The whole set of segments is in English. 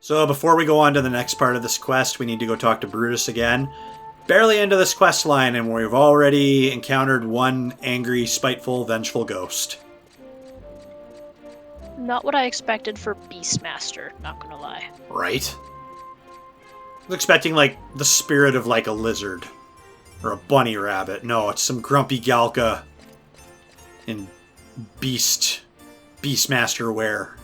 So before we go on to the next part of this quest, we need to go talk to Brutus again. Barely into this quest line, and we've already encountered one angry, spiteful, vengeful ghost. Not what I expected for Beastmaster, not gonna lie. Right? I was expecting, like, the spirit of, like, a lizard. Or a bunny rabbit. No, it's some grumpy Galka in Beastmaster wear.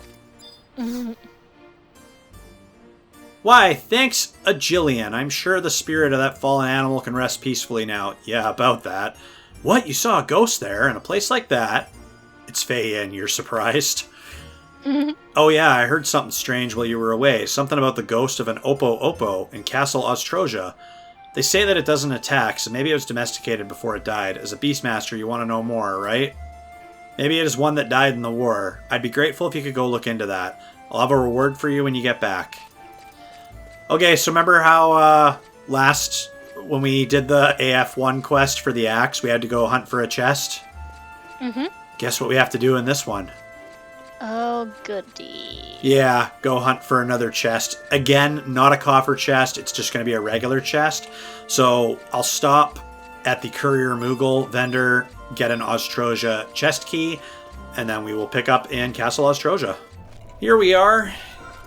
Why, thanks a jillion. I'm sure the spirit of that fallen animal can rest peacefully now. Yeah, about that. What? You saw a ghost there in a place like that? It's Faye, and you're surprised. Oh yeah, I heard something strange while you were away. Something about the ghost of an Opo-Opo in Castle Oztroja. They say that it doesn't attack, so maybe it was domesticated before it died. As a Beastmaster, you want to know more, right? Maybe it is one that died in the war. I'd be grateful if you could go look into that. I'll have a reward for you when you get back. Okay, so remember how when we did the AF1 quest for the axe, we had to go hunt for a chest? Mm-hmm. Guess what we have to do in this one? Oh, goody. Yeah, go hunt for another chest. Again, not a coffer chest, it's just going to be a regular chest. So I'll stop at the Courier Moogle vendor, get an Oztroja chest key, and then we will pick up in Castle Oztroja. Here we are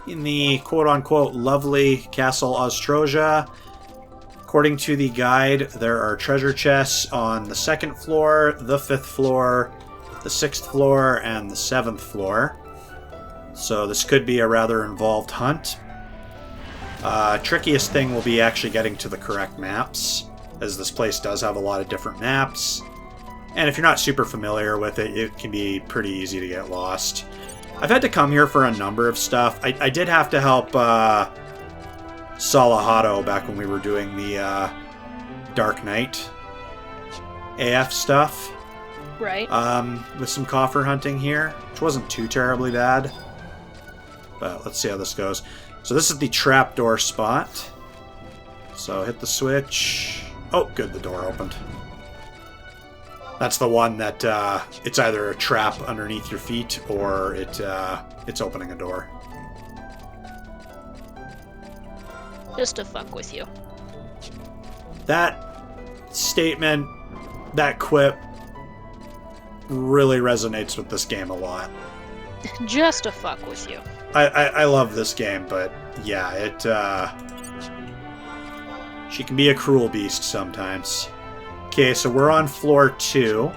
in the quote-unquote lovely Castle Oztroja. According to the guide, there are treasure chests on the 2nd floor, the 5th floor, the 6th floor, and the 7th floor. So this could be a rather involved hunt. Trickiest thing will be actually getting to the correct maps, as this place does have a lot of different maps. And if you're not super familiar with it, it can be pretty easy to get lost. I've had to come here for a number of stuff. I did have to help Salahado back when we were doing the Dark Knight AF stuff. Right. With some coffer hunting here, which wasn't too terribly bad. But let's see how this goes. So this is the trapdoor spot. So hit the switch. Oh, good, the door opened. That's the one that it's either a trap underneath your feet or it's opening a door. Just to fuck with you. That statement, that quip, really resonates with this game a lot. Just to fuck with you. I love this game, but yeah, she can be a cruel beast sometimes. Okay, so we're on floor 2.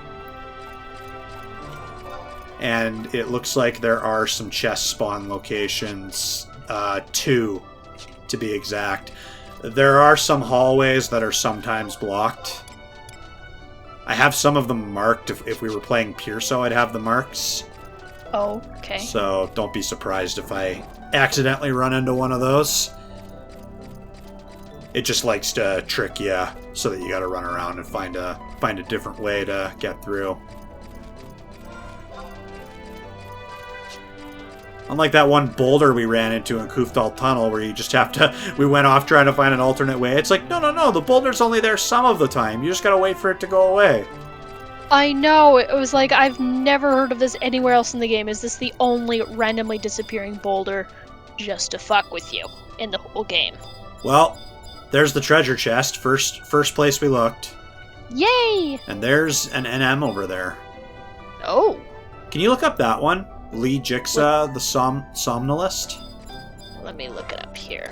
And it looks like there are some chest spawn locations. 2, to be exact. There are some hallways that are sometimes blocked. I have some of them marked. If we were playing Pierso, I'd have the marks. Oh, okay. So don't be surprised if I accidentally run into one of those. It just likes to trick you so that you gotta run around and find a different way to get through. Unlike that one boulder we ran into in Kuftal Tunnel where you just have to... We went off trying to find an alternate way. It's like, no, the boulder's only there some of the time. You just gotta wait for it to go away. I know, it was like, I've never heard of this anywhere else in the game. Is this the only randomly disappearing boulder just to fuck with you in the whole game? Well, there's the treasure chest, first place we looked. Yay! And there's an NM over there. Oh. Can you look up that one? Lee Jigsaw, the Somnolist? Let me look it up here.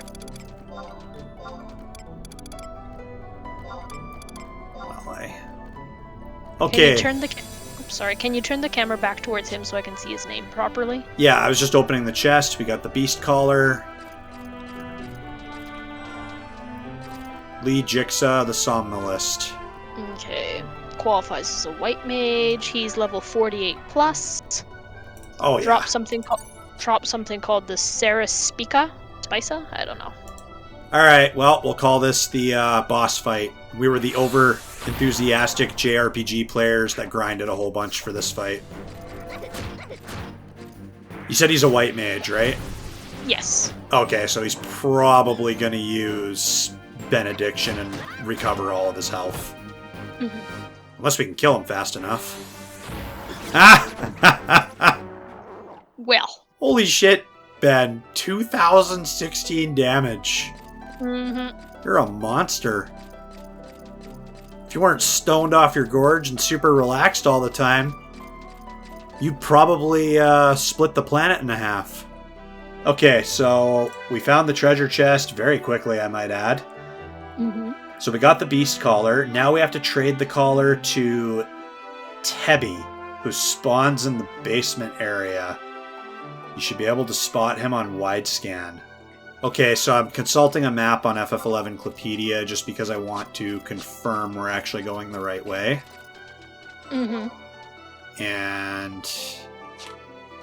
Okay. Can you turn the camera back towards him so I can see his name properly? Yeah, I was just opening the chest. We got the beast collar. Lee Jigsaw, the Somnolist. Okay. Qualifies as a white mage. He's level 48 plus. Oh yeah. Drop something called the Spica? I don't know. Alright, well, we'll call this the boss fight. We were the over-enthusiastic JRPG players that grinded a whole bunch for this fight. You said he's a white mage, right? Yes. Okay, so he's probably going to use Benediction and recover all of his health. Mm-hmm. Unless we can kill him fast enough. Ah! Well. Holy shit. Ben. 2016 damage. Mm-hmm. You're a monster. If you weren't stoned off your gorge and super relaxed all the time, you'd probably split the planet in half. Okay, so we found the treasure chest very quickly, I might add. Mm-hmm. So we got the beast collar. Now we have to trade the collar to Tehbi, who spawns in the basement area. You should be able to spot him on wide scan. Okay, so I'm consulting a map on FF11 Clupedia just because I want to confirm we're actually going the right way. Mm-hmm. And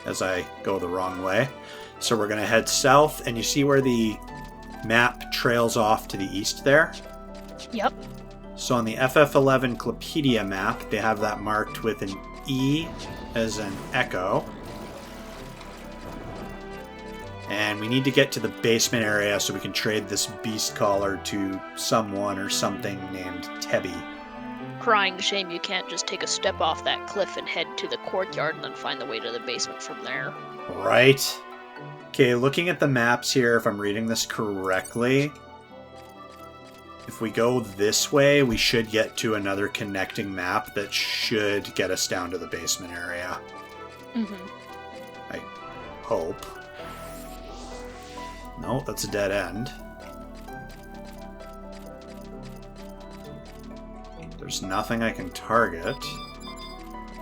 as I go the wrong way. So we're going to head south, and you see where the map trails off to the east there? Yep. So on the FF11 Clupedia map, they have that marked with an E as an echo. And we need to get to the basement area so we can trade this beast collar to someone or something named Tehbi. Crying shame you can't just take a step off that cliff and head to the courtyard and then find the way to the basement from there. Right. Okay, looking at the maps here, if I'm reading this correctly, if we go this way, we should get to another connecting map that should get us down to the basement area. Mm-hmm. I hope. No, that's a dead end. There's nothing I can target.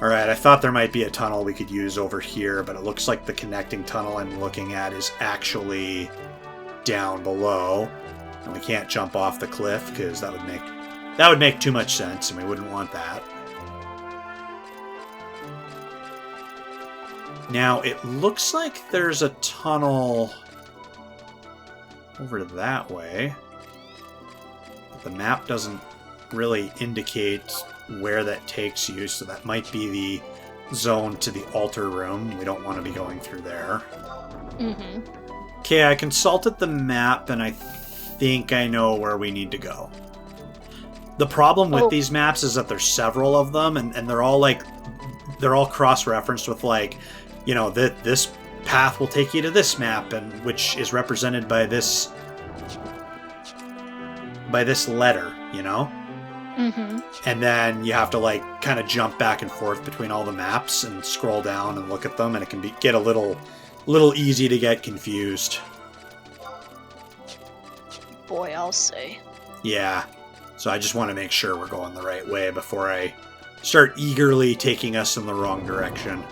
Alright, I thought there might be a tunnel we could use over here, but it looks like the connecting tunnel I'm looking at is actually down below. And we can't jump off the cliff, because that would make too much sense, and we wouldn't want that. Now, it looks like there's a tunnel over that way. But the map doesn't really indicate where that takes you, so that might be the zone to the altar room. We don't want to be going through there. Mm-hmm. Okay, I consulted the map, and I think I know where we need to go. The problem with these maps is that there's several of them, and they're all cross-referenced with, like, you know, this path will take you to this map, and which is represented by this letter, you know? Mm-hmm. And then you have to, like, kind of jump back and forth between all the maps and scroll down and look at them, and it can get a little easy to get confused. Boy, I'll say. Yeah. So I just want to make sure we're going the right way before I start eagerly taking us in the wrong direction.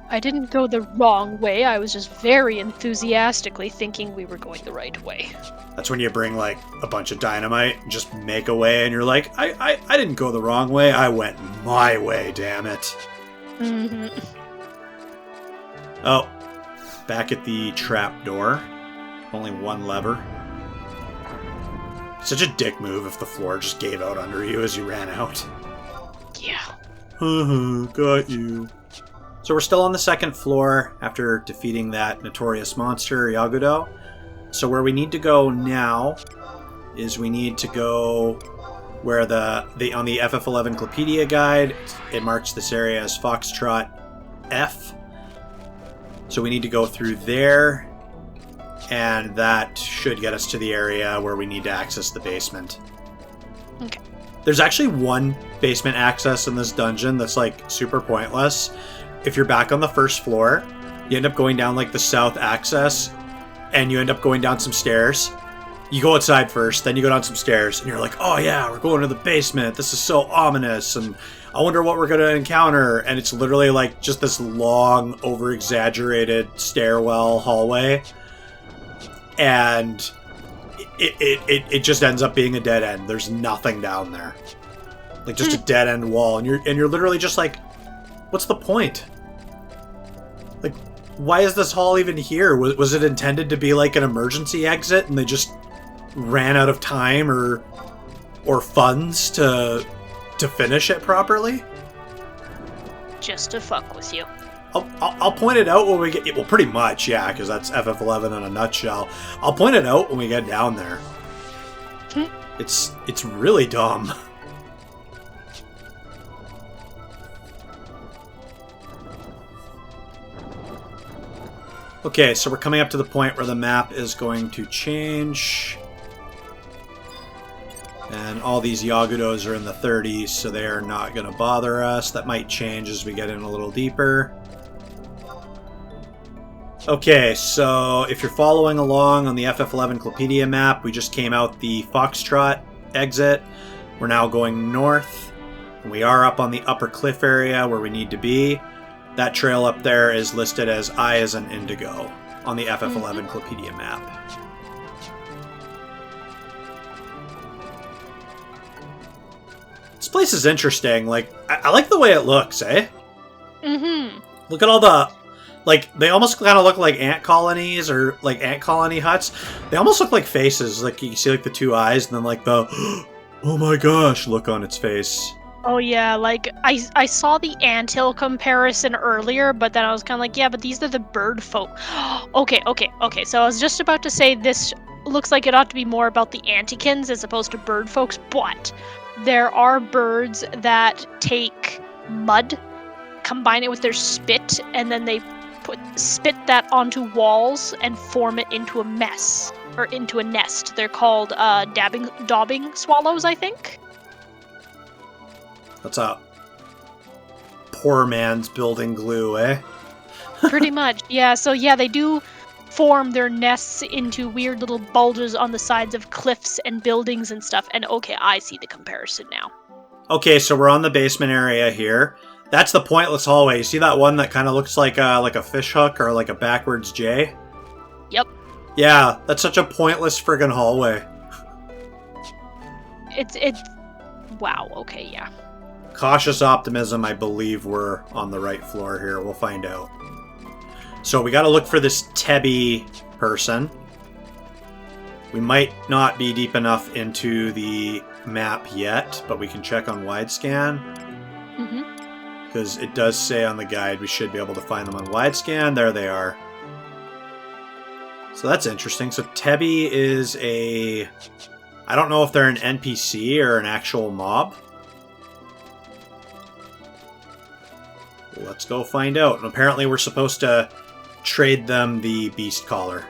I didn't go the wrong way. I was just very enthusiastically thinking we were going the right way. That's when you bring, like, a bunch of dynamite, and just make a way, and you're like, I didn't go the wrong way. I went my way, damn it. Mm-hmm. Oh. Back at the trap door. Only one lever. Such a dick move if the floor just gave out under you as you ran out. Yeah. Got you. So we're still on the second floor after defeating that notorious monster, Yagudo. So where we need to go now is we need to go where the on the FF11 Clupedia guide, it marks this area as Foxtrot F. So we need to go through there, and that should get us to the area where we need to access the basement. Okay. There's actually one basement access in this dungeon that's, like, super pointless. If you're back on the first floor, you end up going down, like, the south access, and you end up going down some stairs. You go outside first, then you go down some stairs, and you're like, oh yeah, we're going to the basement. This is so ominous, and I wonder what we're going to encounter. And it's literally, like, just this long, over-exaggerated stairwell hallway. And it just ends up being a dead end. There's nothing down there. Like, just a dead-end wall. And you're literally just like, what's the point? Like, why is this hall even here? Was it intended to be, like, an emergency exit, and they just ran out of time or funds to finish it properly? Just to fuck with you. I'll point it out when we get... Well, pretty much, yeah, because that's FF11 in a nutshell. I'll point it out when we get down there. It's really dumb. Okay, so we're coming up to the point where the map is going to change. And all these Yagudos are in the 30s, so they are not going to bother us. That might change as we get in a little deeper. Okay, so if you're following along on the FF11 Clopedia map, we just came out the Foxtrot exit. We're now going north. We are up on the upper cliff area where we need to be. That trail up there is listed as I as an Indigo on the FF11 Clopedia map. This place is interesting. Like, I like the way it looks, eh? Mm-hmm. Look at all the... Like, they almost kind of look like ant colonies or, like, ant colony huts. They almost look like faces. Like, you see, like, the two eyes and then, like, the, oh my gosh, look on its face. Oh, yeah, like, I saw the anthill comparison earlier, but then I was kind of like, yeah, but these are the bird folk. Okay, so I was just about to say this looks like it ought to be more about the antikins as opposed to bird folks, but there are birds that take mud, combine it with their spit, and then they spit that onto walls and form it into a mess, or into a nest. They're called daubing swallows, I think. That's a poor man's building glue, eh? Pretty much, yeah. So yeah, they do form their nests into weird little bulges on the sides of cliffs and buildings and stuff. And okay, I see the comparison now. Okay, so we're on the basement area here. That's the pointless hallway. You see that one that kind of looks like a fish hook or like a backwards J? Yep. Yeah, that's such a pointless friggin' hallway. It's wow. Okay, yeah. Cautious optimism. I believe we're on the right floor here. We'll find out. So we got to look for this Tehbi person. We might not be deep enough into the map yet, but we can check on wide scan. Mm-hmm. Because it does say on the guide we should be able to find them on wide scan. There they are. So that's interesting. So Tehbi is a... I don't know if they're an NPC or an actual mob. Let's go find out. And apparently we're supposed to trade them the beast collar.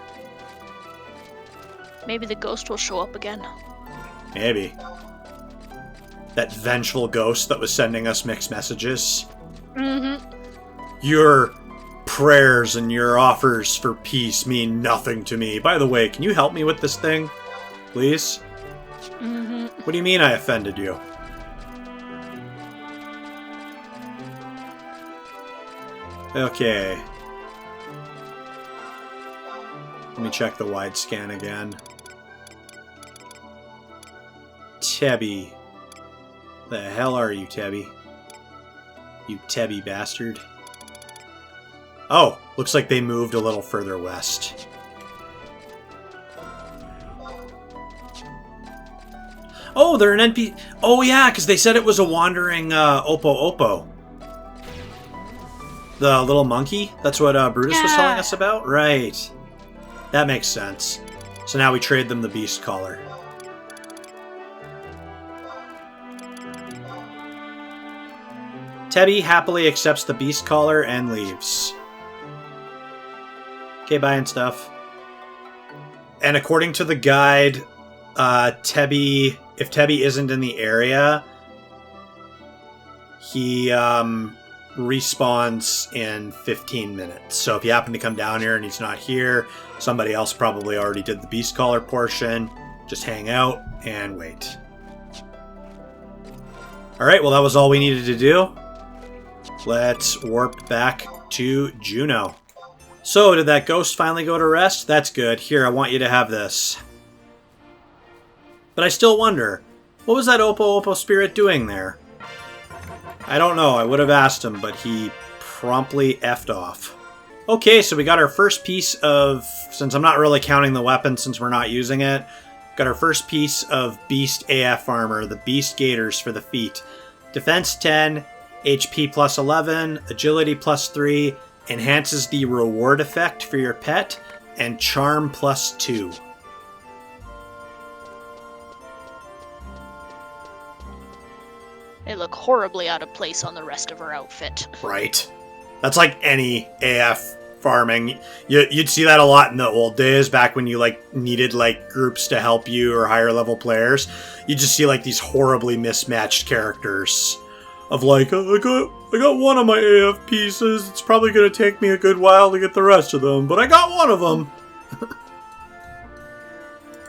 Maybe the ghost will show up again. Maybe. That vengeful ghost that was sending us mixed messages. Mm-hmm. Your prayers and your offers for peace mean nothing to me. By the way, can you help me with this thing? Please? Mm-hmm. What do you mean I offended you? Okay. Let me check the wide scan again. Tehbi. The hell are you, Tehbi? You Tehbi bastard. Oh, looks like they moved a little further west. Oh, they're an NPC. Oh, yeah, because they said it was a wandering Opo-Opo. The little monkey? That's what Brutus was telling us about? Right. That makes sense. So now we trade them the beast collar. Tehbi happily accepts the beast collar and leaves. Okay, buying stuff. And according to the guide, Tehbi, if Tehbi isn't in the area, he respawns in 15 minutes. So if you happen to come down here and he's not here, somebody else probably already did the beast collar portion. Just hang out and wait. Alright, well that was all we needed to do. Let's warp back to Juno. So, did that ghost finally go to rest? That's good. Here, I want you to have this. But I still wonder, what was that Opo-Opo spirit doing there? I don't know. I would have asked him, but he promptly effed off. Okay, so we got our first piece of... Since I'm not really counting the weapon since we're not using it, got our first piece of Beast AF armor, the Beast Gaiters for the feet. Defense 10, HP plus 11, Agility plus 3, enhances the reward effect for your pet, and Charm plus 2. They look horribly out of place on the rest of her outfit. Right. That's like any AF farming. You'd see that a lot in the old days, back when you like needed like groups to help you or higher level players. You just see like these horribly mismatched characters of like, I got one of my AF pieces. It's probably going to take me a good while to get the rest of them, but I got one of them.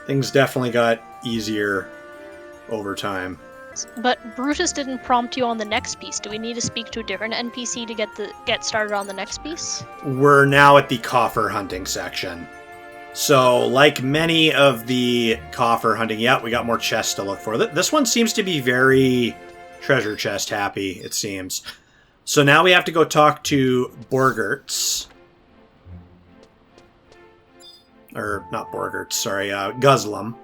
Things definitely got easier over time. But Brutus didn't prompt you on the next piece. Do we need to speak to a different NPC to get started on the next piece? We're now at the coffer hunting section. So, like many of the coffer hunting, yeah, we got more chests to look for. This one seems to be very treasure chest happy, it seems. So now we have to go talk to Borgerts. Or, not Borgerts, sorry, Guzlum.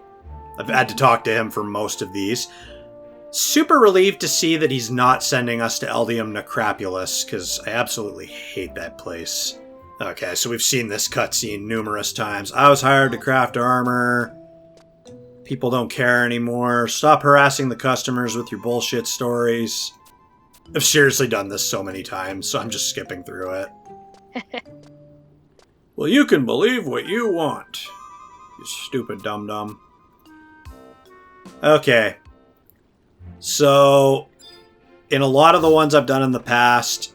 I've had to talk to him for most of these. Super relieved to see that he's not sending us to Eldium Necropulus, because I absolutely hate that place. Okay, so we've seen this cutscene numerous times. I was hired to craft armor. People don't care anymore. Stop harassing the customers with your bullshit stories. I've seriously done this so many times, so I'm just skipping through it. Well, you can believe what you want, you stupid dum-dum. Okay. So, in a lot of the ones I've done in the past,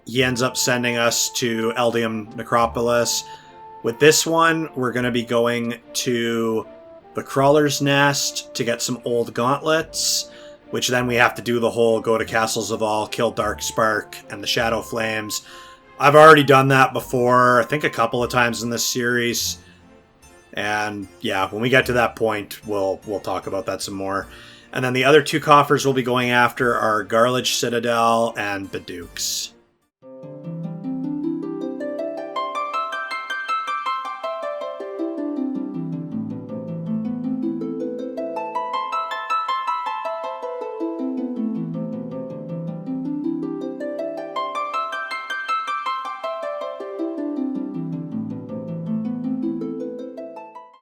he ends up sending us to Eldium Necropolis. With this one, we're going to be going to the Crawler's Nest to get some old gauntlets, which then we have to do the whole go to Castle Oztroja, kill Darkspark and the Shadow Flames. I've already done that before, I think a couple of times in this series. And yeah, when we get to that point, we'll talk about that some more. And then the other two coffers we'll be going after are Garledge Citadel and Badukes.